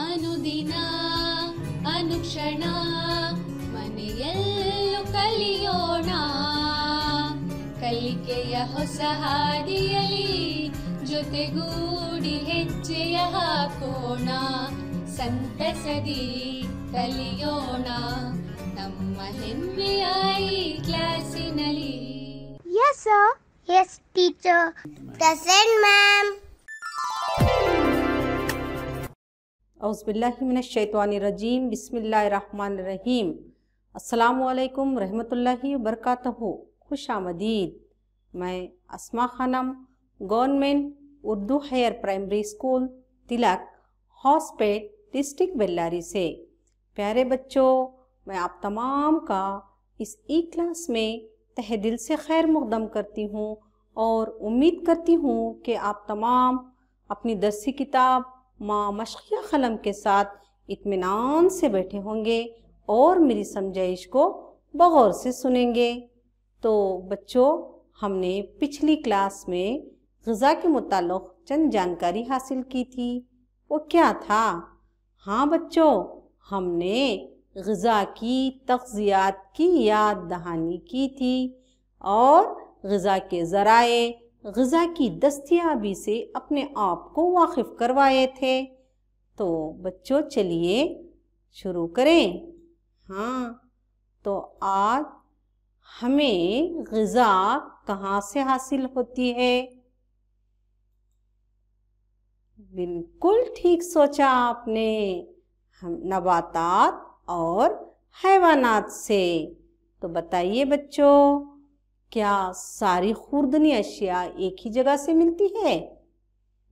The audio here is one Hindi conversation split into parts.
ಅನುದಿನ ಅನುಕ್ಷಣ ಮನೆಯಲ್ಲೂ ಕಲಿಯೋಣ, ಕಲಿಕೆಯ ಹೊಸ ಹಾದಿಯಲಿ ಜೊತೆಗೂಡಿ ಹೆಜ್ಜೆಯ ಹಾಕೋಣ, ಸಂತಸದಿ ಕಲಿಯೋಣ ನಮ್ಮ ಹೆಮ್ಮೆಯ ಈ ಕ್ಲಾಸಿನಲ್ಲಿ. Yes sir. Yes teacher. Present ma'am. औज़ुबिल्लाहिमिनश्शैतानिर्रजीम बिस्मिल्लाहिर्रहमानिर्रहीम। अस्सलामुअलैकुम रहमतुल्लाहि वबरकातुहू। खुश आमदीद। मैं Asma Khanam government Urdu higher primary school Tilak Hospet district Bellary से। प्यारे बच्चों, मैं आप तमाम का इस ई क्लास में तहे दिल से खैर मुक़द्दम करती हूँ और उम्मीद करती हूँ कि आप तमाम अपनी दरसी किताब माँ मशक़िया क़लम के साथ इत्मीनान से बैठे होंगे और मेरी समझाइश को बग़ौर से सुनेंगे। तो बच्चों, हमने पिछली क्लास में ग़िज़ा के मुताल्लिक़ चंद जानकारी हासिल की थी। वो क्या था? हाँ बच्चों, हमने ग़िज़ा की तग़ज़ियात की याद दहानी की थी और ग़िज़ा के ज़राए ग़िज़ा की दस्तयाबी से अपने आप को वाकिफ़ करवाए थे। तो बच्चों चलिए शुरू करें। हाँ, तो आज हमें ग़िज़ा कहाँ से हासिल होती है? बिल्कुल ठीक सोचा आपने, हम नबातात और हैवानात से। तो बताइए बच्चों, क्या सारी खुर्दनी अशिया एक ही जगह से मिलती है?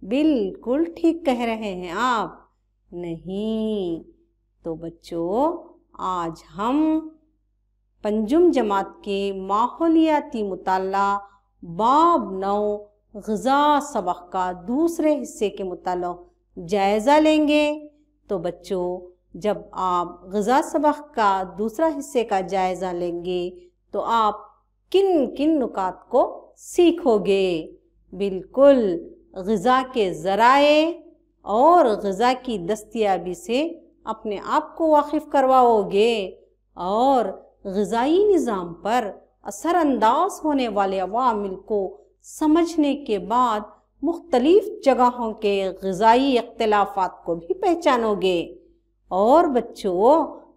बिल्कुल ठीक कह रहे हैं आप। नहीं। तो बच्चों, आज हम पंजुम जमात के माहौलियाती मुताला बाब 9 ग़िज़ा सबक का दूसरे हिस्से के मुताल्लिक़ जायज़ा लेंगे। तो बच्चों, जब आप ग़िज़ा सबक का दूसरा हिस्से का जायज़ा लेंगे तो आप किन किन नुकात को सीखोगे? बिल्कुल, ग़िज़ा के ज़राए और ग़िज़ा की दस्तयाबी से अपने आप को वाकिफ़ करवाओगे और ग़िज़ाई निज़ाम पर असरअंदाज होने वाले अवामिल को समझने के बाद मुख्तलिफ़ जगहों के ग़िज़ाई इख्तिलाफ़ात को भी पहचानोगे और बच्चों,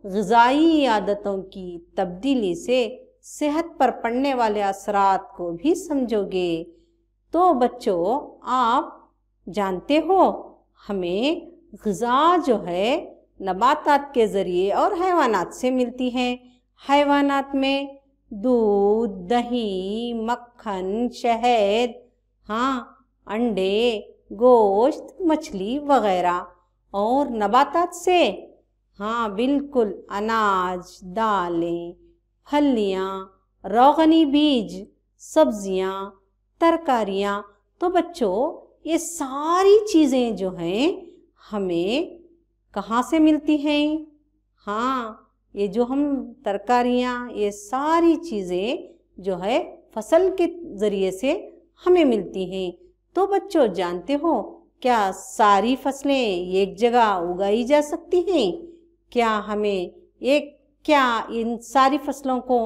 ग़िज़ाई आदतों की तब्दीली से सेहत पर पड़ने वाले असरात को भी समझोगे। तो बच्चों, आप जानते हो हमें ग़िज़ा जो है नबातात के ज़रिए और हैवानात से मिलती है। हैवानात में दूध, दही, मक्खन, शहद, हाँ, अंडे, गोश्त, मछली वग़ैरह। और नबातात से, हाँ बिल्कुल, अनाज, दालें, फलियाँ, रोगनी बीज, सब्जियाँ, तरकारियाँ। तो बच्चों, ये सारी चीज़ें जो हैं हमें कहाँ से मिलती हैं? हाँ, ये जो हम तरकारियाँ, ये सारी चीज़ें जो है फसल के ज़रिए से हमें मिलती हैं। तो बच्चों, जानते हो क्या सारी फसलें एक जगह उगाई जा सकती हैं? क्या इन सारी फसलों को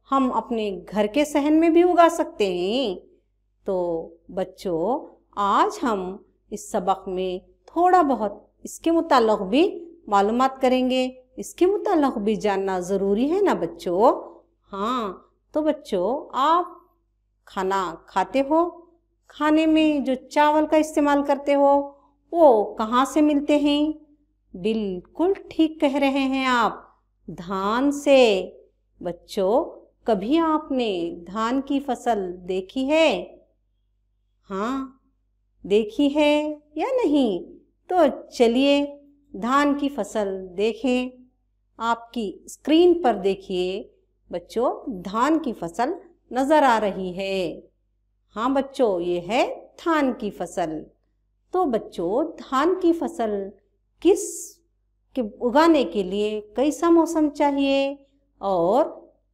हम अपने घर के सहन में भी उगा सकते हैं? तो बच्चों, आज हम इस सबक में थोड़ा बहुत इसके मुताल्लिक़ भी मालूमात करेंगे। इसके मुताल्लिक़ भी जानना ज़रूरी है ना बच्चों? हाँ, तो बच्चों, आप खाना खाते हो, खाने में जो चावल का इस्तेमाल करते हो वो कहाँ से मिलते हैं? बिल्कुल ठीक कह रहे हैं आप, धान से। बच्चों, कभी आपने धान की फसल देखी है? हाँ, देखी है या नहीं? तो चलिए धान की फसल देखें। आपकी स्क्रीन पर देखिए बच्चों, धान की फसल नज़र आ रही है। हाँ बच्चों, ये है धान की फसल। तो बच्चों, धान की फसल उगाने के लिए कैसा मौसम चाहिए और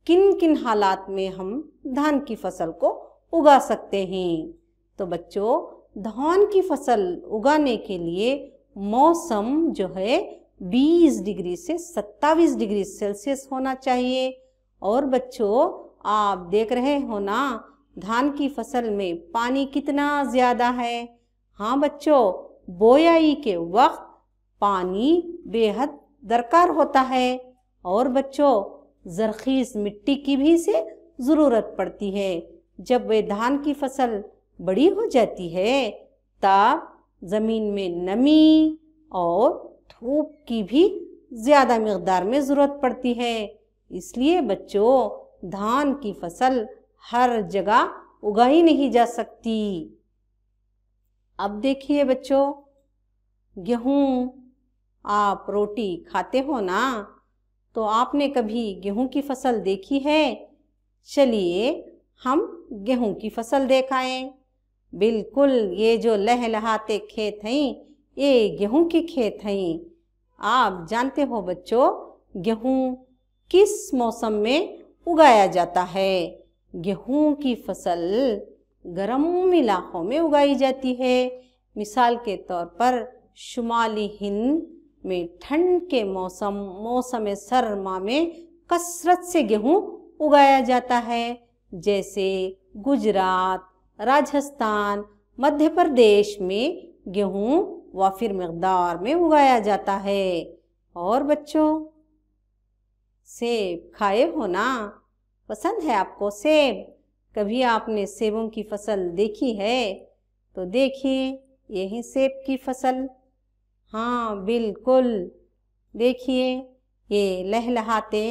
किन किन हालात में हम धान की फसल को उगा सकते हैं? तो बच्चों, धान की फसल उगाने के लिए मौसम जो है 20 डिग्री से 27 डिग्री सेल्सियस होना चाहिए। और बच्चों, आप देख रहे हो ना, धान की फसल में पानी कितना ज़्यादा है। हाँ बच्चों, बोआई के वक्त पानी बेहद दरकार होता है। और बच्चों, ज़रख़ीज़ मिट्टी की भी से ज़रूरत पड़ती है। जब वे धान की फसल बड़ी हो जाती है तब ज़मीन में नमी और धूप की भी ज़्यादा मिक़दार में ज़रूरत पड़ती है। इसलिए बच्चों, धान की फसल हर जगह उगाई नहीं जा सकती। अब देखिए बच्चों, गेहूँ, आप रोटी खाते हो ना, तो आपने कभी गेहूँ की फसल देखी है? चलिए हम गेहूँ की फसल देखाएं। बिल्कुल, ये जो लहलहाते खेत हैं, ये गेहूँ के खेत हैं। आप जानते हो बच्चों, गेहूँ किस मौसम में उगाया जाता है? गेहूँ की फसल गर्म इलाकों में उगाई जाती है। मिसाल के तौर पर शुमाली हिंद में ठंड के मौसम सरमा में कसरत से गेहूँ उगाया जाता है। जैसे गुजरात, राजस्थान, मध्य प्रदेश में गेहूँ वाफिर मिक़दार में उगाया जाता है। और बच्चों, सेब खाए हो ना? पसंद है आपको सेब? कभी आपने सेबों की फसल देखी है? तो देखिए, यही सेब की फसल। हाँ बिल्कुल, देखिए ये लहलहाते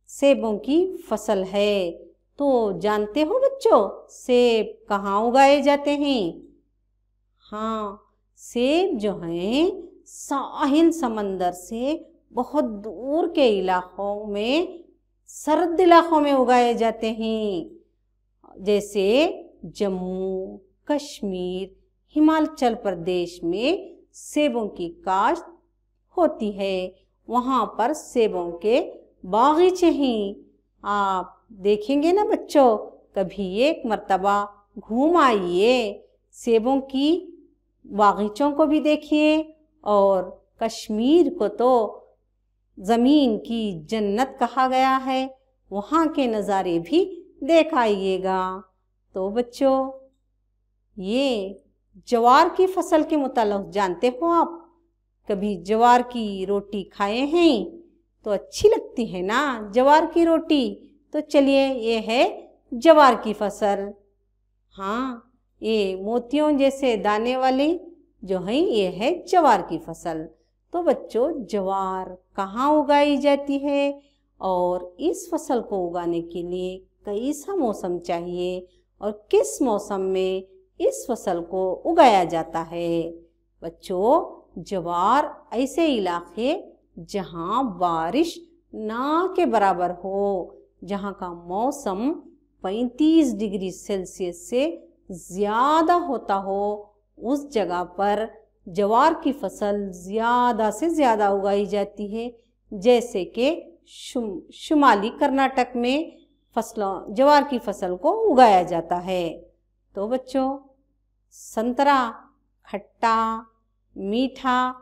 सेबों की फसल है। तो जानते हो बच्चों, सेब कहाँ उगाए जाते हैं? हाँ, सेब जो हैं साहिल समंदर से बहुत दूर के इलाकों में, सर्द इलाकों में उगाए जाते हैं। जैसे जम्मू, कश्मीर, हिमाचल प्रदेश में सेबों की काश्त होती है। वहाँ पर सेबों के बागीचे हैं। आप देखेंगे ना बच्चों, कभी एक मर्तबा घूम आइए, सेबों की बागीचों को भी देखिए। और कश्मीर को तो ज़मीन की जन्नत कहा गया है, वहाँ के नज़ारे भी देख आइएगा। तो बच्चों, ये ज्वार की फसल के मुताल्लिक़ जानते हो आप? कभी ज्वार की रोटी खाए हैं? तो अच्छी लगती है ना ज्वार की रोटी? तो चलिए, ये है ज्वार की फसल। हाँ, ये मोतियों जैसे दाने वाली जो है, ये है ज्वार की फसल। तो बच्चों, ज्वार कहाँ उगाई जाती है? और इस फसल को उगाने के लिए कैसा मौसम चाहिए और किस मौसम में इस फसल को उगाया जाता है? बच्चों, ज्वार ऐसे इलाके जहाँ बारिश ना के बराबर हो, जहाँ का मौसम 35 डिग्री सेल्सियस से ज़्यादा होता हो, उस जगह पर ज्वार की फसल ज़्यादा से ज़्यादा उगाई जाती है। जैसे कि शुमाली कर्नाटक में ज्वार की फसल को उगाया जाता है। तो बच्चों, संतरा खट्टा मीठा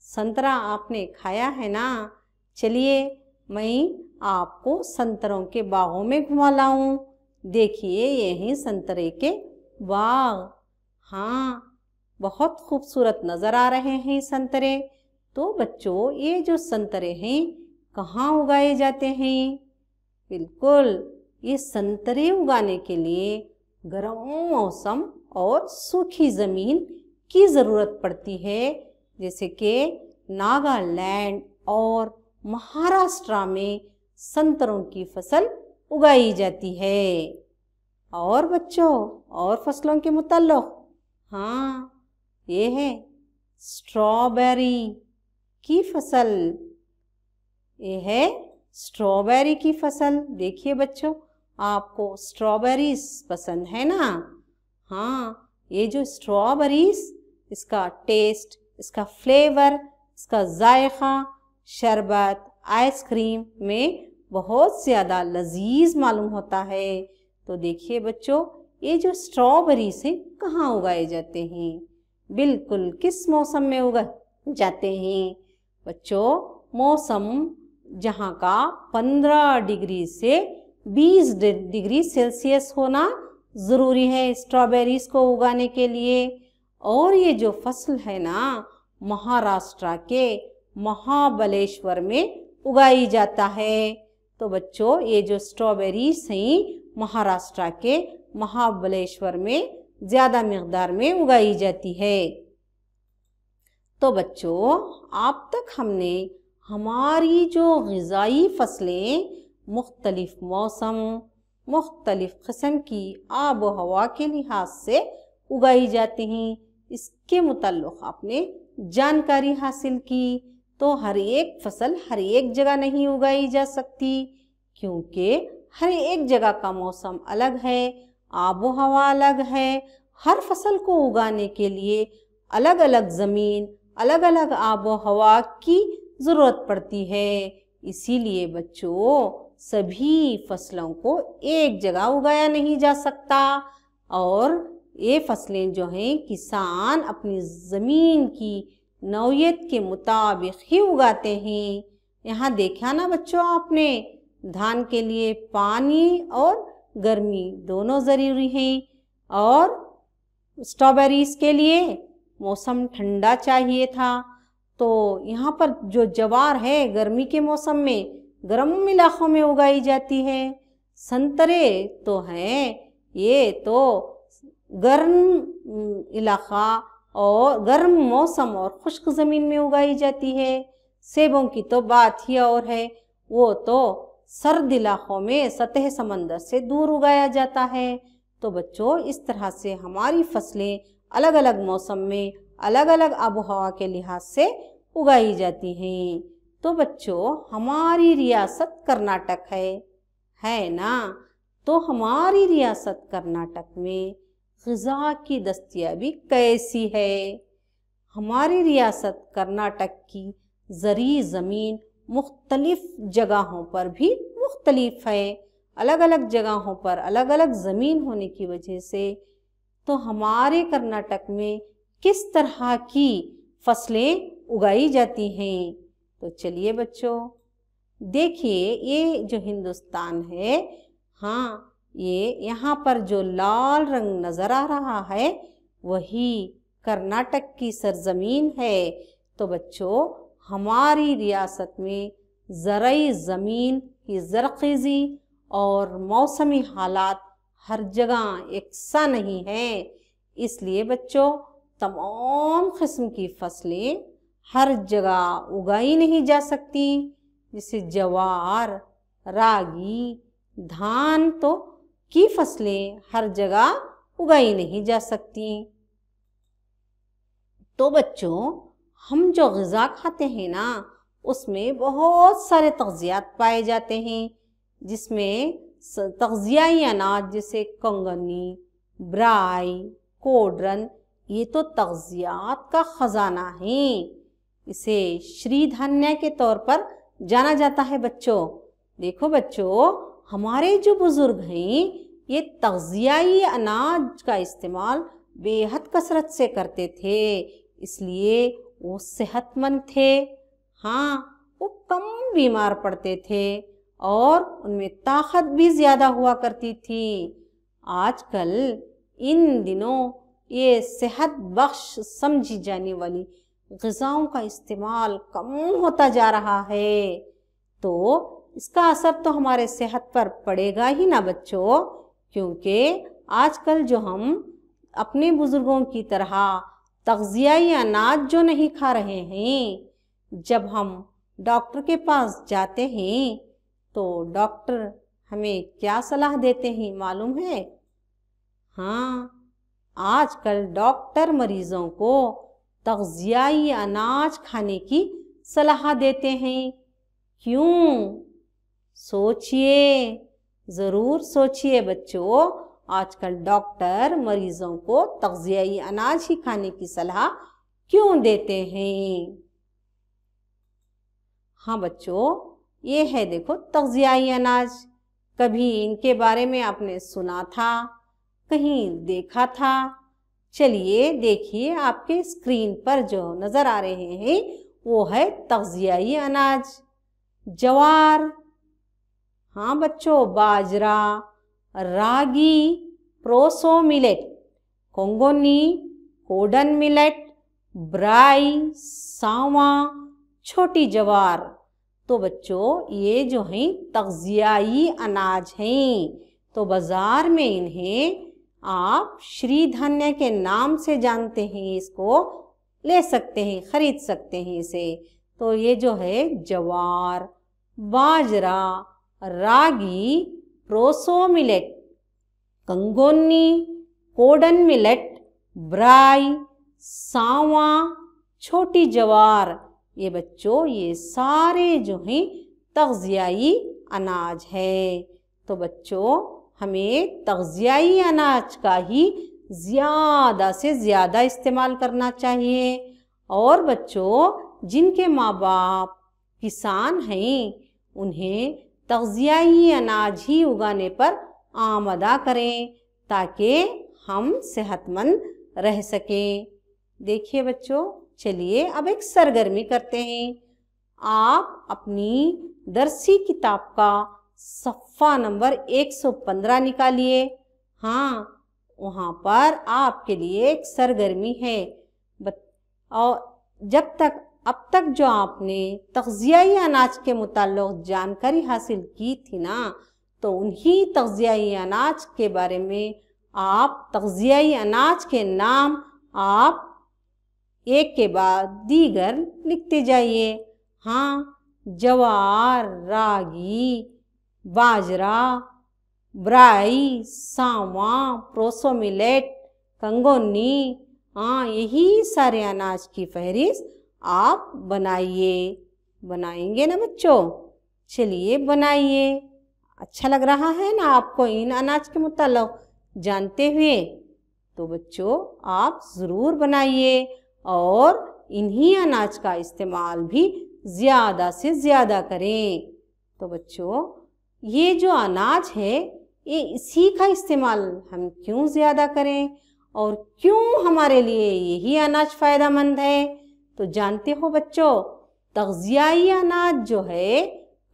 संतरा आपने खाया है ना? चलिए, मैं आपको संतरों के बागों में घुमा लाऊं। देखिए, यही संतरे के बाग। हाँ, बहुत खूबसूरत नज़र आ रहे हैं संतरे। तो बच्चों, ये जो संतरे हैं कहाँ उगाए जाते हैं? बिल्कुल, ये संतरे उगाने के लिए गर्म मौसम और सूखी ज़मीन की ज़रूरत पड़ती है। जैसे कि नागालैंड और महाराष्ट्र में संतरों की फसल उगाई जाती है। और बच्चों, और फसलों के मुताल्लिक़, हाँ, ये है स्ट्रॉबेरी की फसल। ये है स्ट्रॉबेरी की फसल। देखिए बच्चों, आपको स्ट्रॉबेरीज पसंद है ना? हाँ, ये जो स्ट्रॉबेरीज, इसका टेस्ट, इसका फ्लेवर, इसका जायका शरबत, आइसक्रीम में बहुत ज़्यादा लजीज मालूम होता है। तो देखिए बच्चों, ये जो स्ट्रॉबेरी से कहाँ उगाए जाते हैं? बिल्कुल किस मौसम में जाते हैं। बच्चों, मौसम जहाँ का 15 डिग्री से 20 डिग्री सेल्सियस होना ज़रूरी है स्ट्रॉबेरीज को उगाने के लिए। और ये जो फसल है ना, महाराष्ट्र के महाबलेश्वर में उगाई जाता है। तो बच्चों, ये जो स्ट्रॉबेरीज हैं महाराष्ट्र के महाबलेश्वर में ज़्यादा मिक़दार में उगाई जाती है। तो बच्चों, अब तक हमने हमारी जो ग़िज़ाई फसलें मुख्तलिफ मौसम, मुख्तलिफ किस्म की आब व हवा के लिहाज से उगाई जाती हैं, इसके मुताल्लिक़ आपने जानकारी हासिल की। तो हर एक फसल हर एक जगह नहीं उगाई जा सकती, क्योंकि हर एक जगह का मौसम अलग है, आब व हवा अलग है। हर फसल को उगाने के लिए अलग अलग ज़मीन, अलग अलग आब व हवा की ज़रूरत पड़ती है। इसीलिए बच्चों, सभी फसलों को एक जगह उगाया नहीं जा सकता, और ये फसलें जो हैं किसान अपनी ज़मीन की नौइयत के मुताबिक ही उगाते हैं। यहाँ देखा ना बच्चों आपने, धान के लिए पानी और गर्मी दोनों ज़रूरी हैं, और स्ट्रॉबेरीज के लिए मौसम ठंडा चाहिए था। तो यहाँ पर जो ज्वार है गर्मी के मौसम में गर्म इलाक़ों में उगाई जाती है। संतरे तो हैं, ये तो गर्म इलाक़ा और गर्म मौसम और खुश्क ज़मीन में उगाई जाती है। सेबों की तो बात ही और है, वो तो सर्द इलाक़ों में सतह समंदर से दूर उगाया जाता है। तो बच्चों, इस तरह से हमारी फसलें अलग अलग मौसम में अलग अलग आबोहवा के लिहाज से उगाई जाती हैं। तो बच्चों, हमारी रियासत कर्नाटक है ना। तो हमारी रियासत कर्नाटक में ग़िज़ा की दस्तयाबी कैसी है? हमारी रियासत कर्नाटक की ज़री ज़मीन मुख्तलिफ़ जगहों पर भी मुख्तलिफ है। अलग अलग जगहों पर अलग अलग ज़मीन होने की वजह से तो हमारे कर्नाटक में किस तरह की फसलें उगाई जाती हैं। तो चलिए बच्चों, देखिए ये जो हिंदुस्तान है, हाँ, ये यहाँ पर जो लाल रंग नज़र आ रहा है वही कर्नाटक की सरज़मीन है। तो बच्चों, हमारी रियासत में ज़राई ज़मीन की ज़रख़ीज़ी और मौसमी हालात हर जगह एकसा नहीं है। इसलिए बच्चों, तमाम किस्म की फसलें हर जगह उगाई नहीं जा सकती। जैसे ज्वार, रागी, धान तो की फसलें हर जगह उगाई नहीं जा सकती। तो बच्चों, हम जो ग़िज़ा खाते हैं ना, उसमें बहुत सारे तग़ज़ियात पाए जाते हैं, जिसमें तग़ज़ियाई अनाज जैसे कंगनी, ब्राई, कोडरन, ये तो तग़ज़ियात का ख़जाना है। इसे श्री धान्य के तौर पर जाना जाता है। बच्चों देखो बच्चों, हमारे जो बुज़ुर्ग हैं ये तग़ज़ियाई अनाज का इस्तेमाल बेहद कसरत से करते थे, इसलिए वो सेहतमंद थे। हाँ, वो कम बीमार पड़ते थे और उनमें ताकत भी ज़्यादा हुआ करती थी। आजकल इन दिनों ये सेहत बख्श समझी जाने वाली ग़िज़ाओं का इस्तेमाल कम होता जा रहा है, तो इसका असर तो हमारे सेहत पर पड़ेगा ही ना बच्चों। क्योंकि आजकल जो हम अपने बुज़ुर्गों की तरह तग़ज़ियाई अनाज जो नहीं खा रहे हैं, जब हम डॉक्टर के पास जाते हैं तो डॉक्टर हमें क्या सलाह देते हैं मालूम है? हाँ, आजकल डॉक्टर मरीज़ों को तग़ज़ियाई अनाज खाने की सलाह देते हैं। क्यों? सोचिए, ज़रूर सोचिए बच्चों, आजकल डॉक्टर मरीज़ों को तग़ज़ियाई अनाज ही खाने की सलाह क्यों देते हैं? हाँ बच्चों, ये है देखो तग़ज़ियाई अनाज। कभी इनके बारे में आपने सुना था, कहीं देखा था? चलिए देखिए, आपके स्क्रीन पर जो नज़र आ रहे हैं वो है तग़ज़ियाई अनाज। जवार, हाँ बच्चों, बाजरा, रागी, प्रोसो मिलेट, कोंगोनी, कोडन मिलेट, ब्राई, सांवा, छोटी जवार। तो बच्चों ये जो हैं तग़ज़ियाई अनाज हैं। तो बाज़ार में इन्हें आप श्री धान्य के नाम से जानते हैं, इसको ले सकते हैं, खरीद सकते हैं इसे। तो ये जो है जवार, बाजरा, रागी, प्रोसो मिलेट, कंगोनी, कोडन मिलेट, ब्राई, सांवा, छोटी जवार, ये बच्चों ये सारे जो हैं तग़ज़ियाई अनाज है। तो बच्चों हमें तग़ज़ियाई अनाज का ही ज़्यादा से ज़्यादा इस्तेमाल करना चाहिए। और बच्चों जिनके माँ बाप किसान हैं उन्हें तग़ज़ियाई अनाज ही उगाने पर आमदा करें ताकि हम सेहतमंद रह सकें। देखिए बच्चों, चलिए अब एक सरगर्मी करते हैं। आप अपनी दरसी किताब का सफ़ा नंबर 115 निकालिए। हाँ, वहाँ पर आपके लिए एक सरगर्मी है। और अब तक जो आपने तग़ज़ियाई अनाज के मुताल्लिक़ जानकारी हासिल की थी ना, तो उन्हीं तग़ज़ियाई अनाज के बारे में आप तग़ज़ियाई अनाज के नाम आप एक के बाद दीगर लिखते जाइए। हाँ, जवार, रागी, बाजरा, ब्राई, सांवा, प्रोसो मिलेट, कंगोनी, हाँ यही सारे अनाज की फहरिस्त आप बनाएंगे ना बच्चों? चलिए बनाइए। अच्छा लग रहा है ना आपको इन अनाज के मुताल्लिक़ जानते हुए? तो बच्चों आप ज़रूर बनाइए और इन्हीं अनाज का इस्तेमाल भी ज़्यादा से ज़्यादा करें। तो बच्चों ये जो अनाज है ये इसी का इस्तेमाल हम क्यों ज़्यादा करें और क्यों हमारे लिए यही अनाज फ़ायदेमंद है? तो जानते हो बच्चों, तग़ज़ियाई अनाज जो है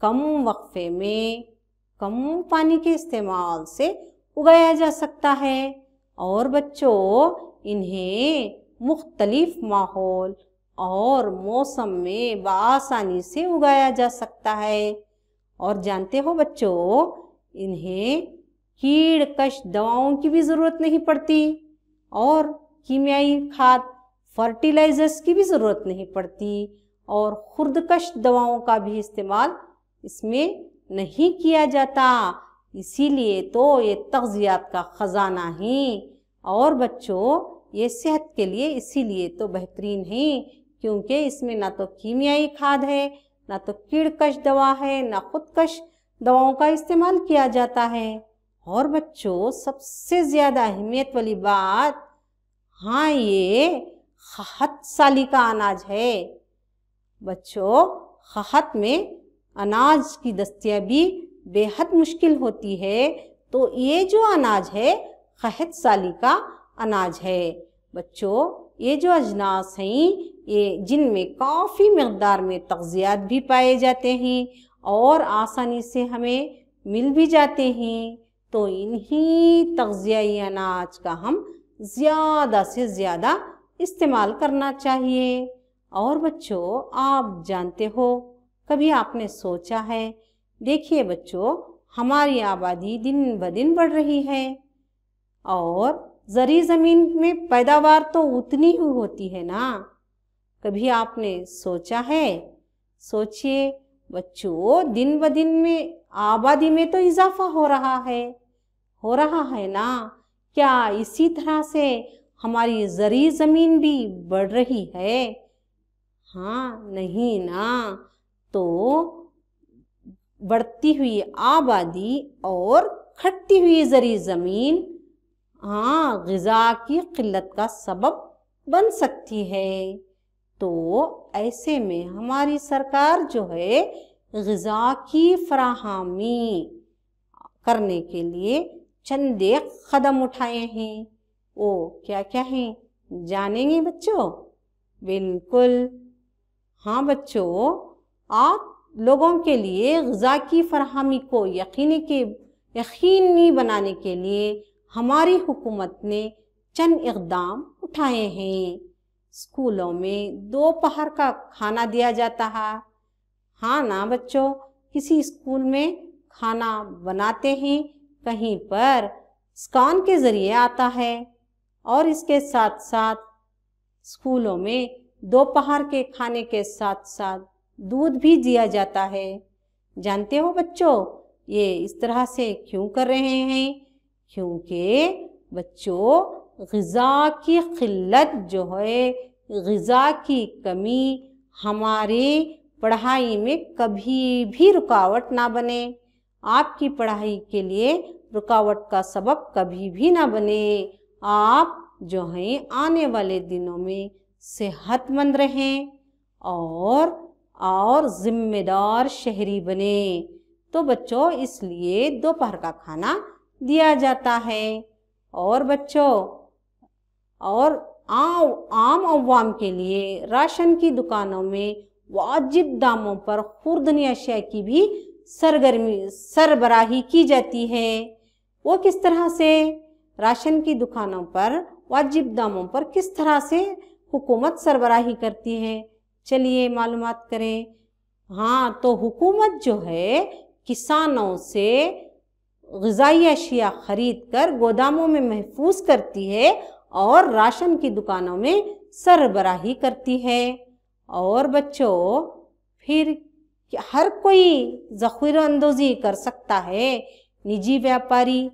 कम वक्फे में कम पानी के इस्तेमाल से उगाया जा सकता है। और बच्चों इन्हें मुख्तलिफ माहौल और मौसम में बआसानी से उगाया जा सकता है। और जानते हो बच्चों, इन्हें कीड़कश दवाओं की भी ज़रूरत नहीं पड़ती और कीमियाई खाद फर्टिलाइज़र्स की भी ज़रूरत नहीं पड़ती और खुर्दकश दवाओं का भी इस्तेमाल इसमें नहीं किया जाता। इसीलिए तो ये तग़ज़ियात का ख़ज़ाना है। और बच्चों ये सेहत के लिए इसीलिए तो बेहतरीन है क्योंकि इसमें ना तो कीमियाई खाद है, ना तो कीड़कश दवा है, ना खुदकश दवाओं का इस्तेमाल किया जाता है। और बच्चों सबसे ज़्यादा अहमियत वाली बात, हाँ ये खहत साली का अनाज है। बच्चों खहत में अनाज की दस्तयाबी बेहद मुश्किल होती है, तो ये जो अनाज है खहत साली का अनाज है। बच्चों ये जो अजनास हैं ये जिनमें काफ़ी मकदार में तग़ज़ियात भी पाए जाते हैं और आसानी से हमें मिल भी जाते हैं, तो इन्हीं तग़ज़ियाई अनाज का हम ज़्यादा से ज़्यादा इस्तेमाल करना चाहिए। और बच्चों आप जानते हो, कभी आपने सोचा है, देखिए बच्चों हमारी आबादी दिन ब दिन बढ़ रही है और ज़री ज़मीन में पैदावार तो उतनी ही होती है ना। कभी आपने सोचा है? सोचिए बच्चों, दिन ब दिन में आबादी में तो इजाफा हो रहा है ना। क्या इसी तरह से हमारी ज़री ज़मीन भी बढ़ रही है? हाँ नहीं ना। तो बढ़ती हुई आबादी और घटती हुई ज़री ज़मीन हाँ ग़िज़ा की क़िल्लत का सबब बन सकती है। तो ऐसे में हमारी सरकार जो है ग़िज़ा की फराहमी करने के लिए चंद एक कदम उठाए हैं। वो क्या क्या हैं, जानेंगे बच्चों? बिल्कुल। हाँ बच्चों, आप लोगों के लिए ग़िज़ा की फराहमी को यकीनी बनाने के लिए हमारी हुकूमत ने चंद इक़दाम उठाए हैं। स्कूलों में दोपहर का खाना दिया जाता है। हाँ ना बच्चों, किसी स्कूल में खाना बनाते हैं, कहीं पर स्कॉन के ज़रिए आता है, और इसके साथ साथ स्कूलों में दोपहर के खाने के साथ साथ दूध भी दिया जाता है। जानते हो बच्चों, ये इस तरह से क्यों कर रहे हैं? क्योंकि बच्चों ग़िज़ा की क़िल्लत जो है, ग़िज़ा की कमी हमारे पढ़ाई में कभी भी रुकावट ना बने, आपकी पढ़ाई के लिए रुकावट का सबब कभी भी ना बने। आप जो हैं आने वाले दिनों में सेहतमंद रहें और ज़िम्मेदार शहरी बने। तो बच्चों इसलिए दोपहर का खाना दिया जाता है। और बच्चों, और आम अवाम के लिए राशन की दुकानों में वाजिब दामों पर खुर्दनी अशिया की भी सरबराही की जाती है। वो किस तरह से? राशन की दुकानों पर वाजिब दामों पर किस तरह से हुकूमत सरबराही करती है? चलिए मालूमात करें। हाँ, तो हुकूमत जो है किसानों से ग़िज़ाई अशिया ख़रीद कर गोदामों में महफूज करती है और राशन की दुकानों में सरबराही करती है। और बच्चों, फिर हर कोई ज़ख़ीरा अंदोज़ी कर सकता है, निजी व्यापारी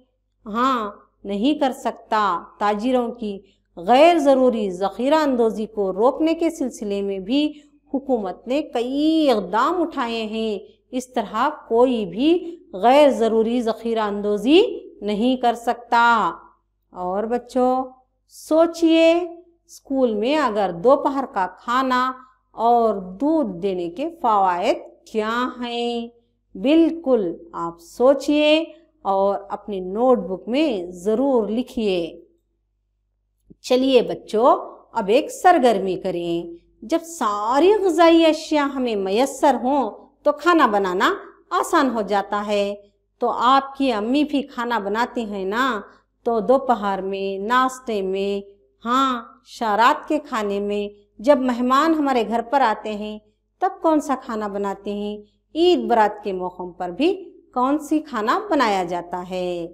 हाँ नहीं कर सकता। ताजिरों की गैर ज़रूरी ज़ख़ीरा अंदोज़ी को रोकने के सिलसिले में भी हुकूमत ने कई इक़दाम उठाए हैं। इस तरह कोई भी गैर ज़रूरी ज़ख़ीरा अंदोज़ी नहीं कर सकता। और बच्चों सोचिए, स्कूल में अगर दोपहर का खाना और दूध देने के फ़वाइद क्या हैं? बिल्कुल आप सोचिए और अपनी नोटबुक में ज़रूर लिखिए। चलिए बच्चों, अब एक सरगर्मी करें। जब सारी ग़िज़ाई अशिया हमें मैसर हों तो खाना बनाना आसान हो जाता है। तो आपकी अम्मी भी खाना बनाती हैं ना, तो दोपहर में, नाश्ते में, हाँ रात के खाने में, जब मेहमान हमारे घर पर आते हैं तब कौन सा खाना बनाते हैं? ईद बरात के मौक़ों पर भी कौन सी खाना बनाया जाता है?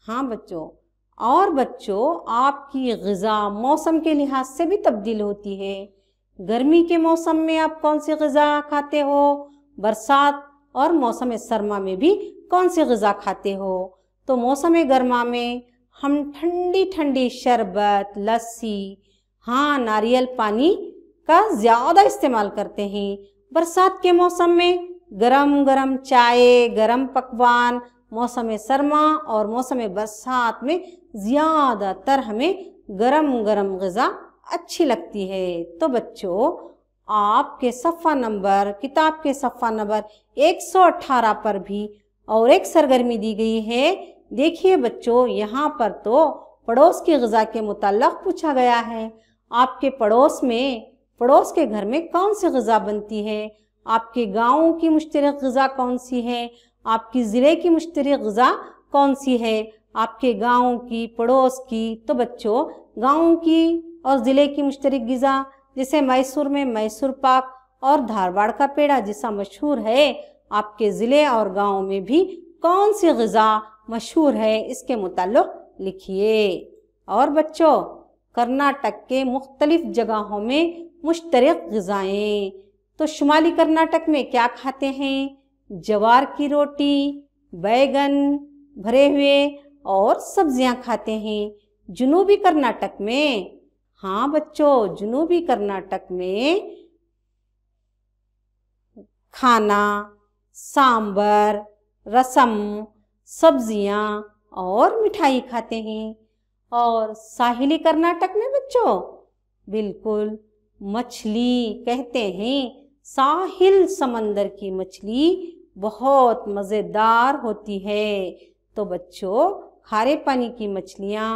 हाँ बच्चों, और बच्चों आपकी ग़िज़ा मौसम के लिहाज से भी तब्दील होती है। गर्मी के मौसम में आप कौन सी ग़िज़ा खाते हो? बरसात और मौसम सरमा में भी कौन सी ग़िज़ा खाते हो? तो मौसम गर्मा में हम ठंडी ठंडी शरबत, लस्सी, हाँ नारियल पानी का ज़्यादा इस्तेमाल करते हैं। बरसात के मौसम में गरम गरम चाय, गरम पकवान, मौसम सरमा और मौसम बरसात में ज़्यादातर हमें गरम गरम ग़िज़ा अच्छी लगती है। तो बच्चों आपके किताब के सफ़ा नंबर 118 पर भी और एक सरगर्मी दी गई है। देखिए बच्चों, यहाँ पर तो पड़ोस की ग़िज़ा के मुताल्लिक़ पूछा गया है। आपके पड़ोस के घर में कौन सी ग़िज़ा बनती है? आपके गाँव की मुश्तरक ग़िज़ा कौन सी है? आपकी ज़िले की मुश्तरक ग़िज़ा कौन सी है? आपके गाँव की, पड़ोस की। तो बच्चों गाँव की और ज़िले की मुश्तरक ग़िज़ा, जैसे मैसूर में मैसूर पाक और धारवाड़ का पेड़ा जैसा मशहूर है, आपके ज़िले और गाँव में भी कौन सी ग़िज़ा मशहूर है, इसके मुताल्लिक़ लिखिए। और बच्चों कर्नाटक के मुख्तलिफ जगहों में मुश्तरक ग़िज़ाएँ, तो शुमाली कर्नाटक में क्या खाते हैं? जवार की रोटी, बैगन भरे हुए और सब्जियां खाते हैं। जुनूबी कर्नाटक में, हाँ बच्चों, जुनूबी कर्नाटक में खाना, सांबर, रसम, सब्जियां और मिठाई खाते हैं। और साहिली कर्नाटक में बच्चों बिल्कुल मछली कहते हैं। साहिल समंदर की मछली बहुत मज़ेदार होती है। तो बच्चों खारे पानी की मछलियाँ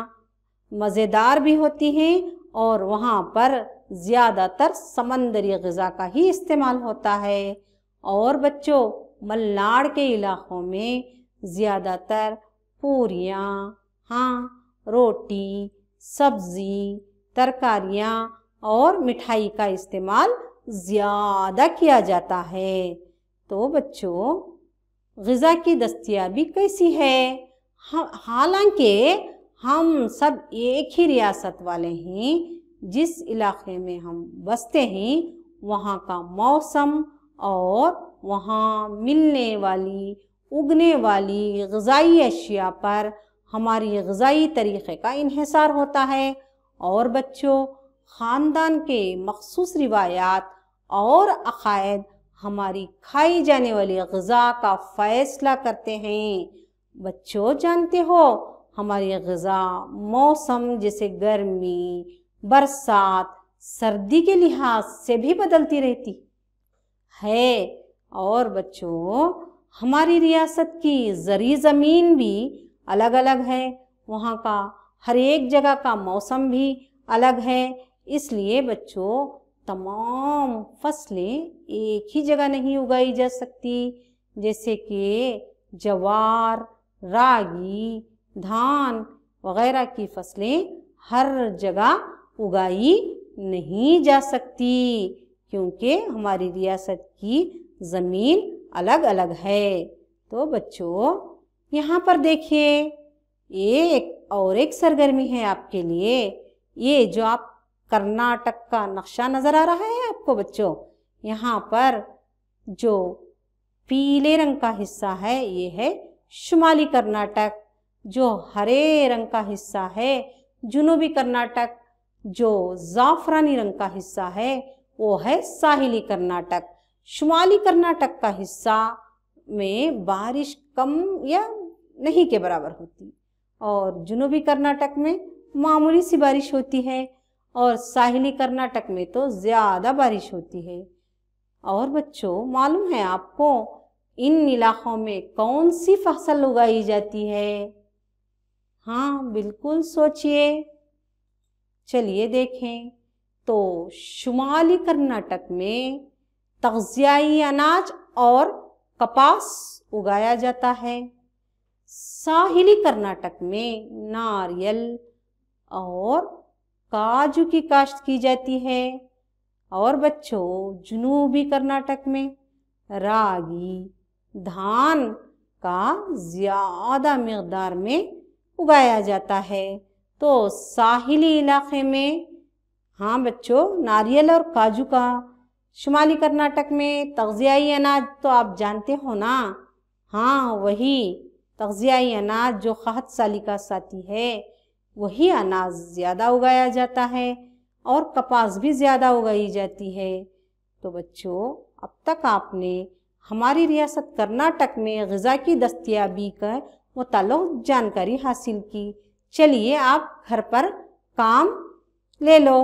मज़ेदार भी होती हैं और वहाँ पर ज़्यादातर समंदरी ग़िज़ा का ही इस्तेमाल होता है। और बच्चों, मलनाड के इलाक़ों में ज़्यादातर पूरियाँ, रोटी, सब्ज़ी, तरकारियाँ और मिठाई का इस्तेमाल ज़्यादा किया जाता है। तो बच्चों, ग़िज़ा की दस्तयाबी कैसी है? हालांकि हम सब एक ही रियासत वाले हैं, जिस इलाक़े में हम बसते हैं वहाँ का मौसम और वहाँ मिलने वाली, उगने वाली ग़िज़ाई अशिया पर हमारी ग़िज़ाई तरीक़े का इन्हिसार होता है। और बच्चों, ख़ानदान के मख़सूस रिवायात और अक़ायद हमारी खाई जाने वाली ग़िज़ा का फ़ैसला करते हैं। बच्चों, जानते हो हमारी ग़िज़ा मौसम जैसे गर्मी, बरसात, सर्दी के लिहाज से भी बदलती रहती है। और बच्चों, हमारी रियासत की ज़री ज़मीन भी अलग अलग है, वहाँ का हर एक जगह का मौसम भी अलग है। इसलिए बच्चों, तमाम फसलें एक ही जगह नहीं उगाई जा सकती। जैसे कि ज्वार, रागी, धान वगैरह की फसलें हर जगह उगाई नहीं जा सकती, क्योंकि हमारी रियासत की ज़मीन अलग अलग है। तो बच्चों, यहाँ पर देखिए, एक सरगर्मी है आपके लिए। ये जो आप कर्नाटक का नक्शा नज़र आ रहा है आपको बच्चों, यहाँ पर जो पीले रंग का हिस्सा है ये है शुमाली कर्नाटक, जो हरे रंग का हिस्सा है जुनूबी कर्नाटक, जो ज़ाफ़रानी रंग का हिस्सा है वो है साहिली कर्नाटक। शुमाली कर्नाटक का हिस्सा में बारिश कम या नहीं के बराबर होती और जुनूबी कर्नाटक में मामूली सी बारिश होती है और साहिली कर्नाटक में तो ज़्यादा बारिश होती है। और बच्चों, मालूम है आपको इन इलाक़ों में कौन सी फसल उगाई जाती है? हाँ, बिल्कुल सोचिए। चलिए देखें, तो शुमाली कर्नाटक में तग़ज़ियाई अनाज और कपास उगाया जाता है। साहिली कर्नाटक में नारियल और काजू की काश्त की जाती है। और बच्चों, जुनूबी कर्नाटक में रागी, धान का ज़्यादा मिक़दार में उगाया जाता है। तो साहिली इलाक़े में, हाँ बच्चों, नारियल और काजू का। शुमाली कर्नाटक में तग़ज़ियाई अनाज तो आप जानते हो ना, हाँ वही तग़ज़ियाई अनाज जो क़हत साली का साथी है, वही अनाज ज़्यादा उगाया जाता है और कपास भी ज़्यादा उगाई जाती है। तो बच्चों, अब तक आपने हमारी रियासत कर्नाटक में ग़िज़ा की दस्तयाबी का मुताल्लिक़ जानकारी हासिल की। चलिए आप घर पर काम ले लो।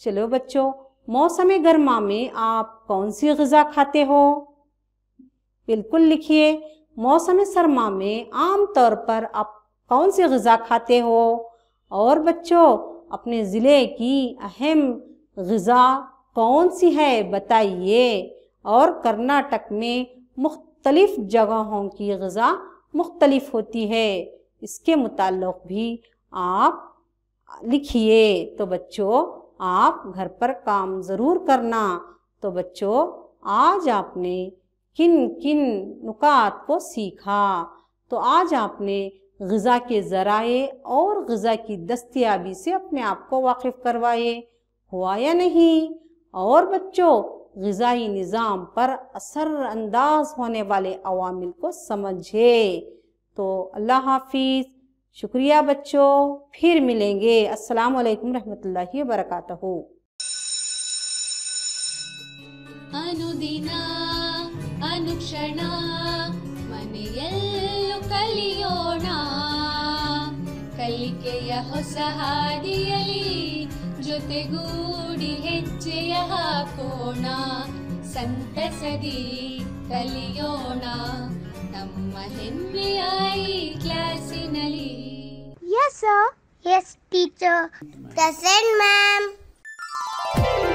चलो बच्चों, मौसम गर्मा में आप कौन सी ग़िज़ा खाते हो? बिल्कुल लिखिए। मौसम सरमा में आम तौर पर आप कौन सी ग़िज़ा खाते हो? और बच्चों, अपने ज़िले की अहम ग़िज़ा कौन सी है बताइए। और कर्नाटक में मुख्तलिफ़ जगहों की ग़िज़ा मुख्तलिफ़ होती है, इसके मुताल्लिक़ भी आप लिखिए। तो बच्चों, आप घर पर काम ज़रूर करना। तो बच्चों, आज आपने किन किन नुकात को सीखा? तो आज आपने ग़िज़ा के ज़राए और ग़िज़ा की दस्तयाबी से अपने आप को वाकिफ़ करवाए, हुआ या नहीं? और बच्चों, ग़िज़ाई निज़ाम पर असर अंदाज होने वाले अवामिल को समझे। तो अल्लाह हाफ़िज़। शुक्रिया बच्चों, फिर मिलेंगे। अस्सलामु अलैकुम रहमतुल्लाहि व बरकातहू। ಅನುದಿನ ಅನುಕ್ಷಣ ಮನೆಯಲ್ಲೂ ಕಲಿಯೋಣ, ಕಲಿಕೆಯ ಹೊಸ ಹಾದಿಯಲಿ ಜೊತೆಗೂಡಿ ಹೆಜ್ಜೆಯ ಹಾಕೋಣ, ಸಂತಸದಿ ಕಲಿಯೋಣ ನಮ್ಮ ಹೆಮ್ಮೆಯ ಈ ಕ್ಲಾಸಿನಲ್ಲಿ. Yes, sir. Yes, teacher. Present, ma'am.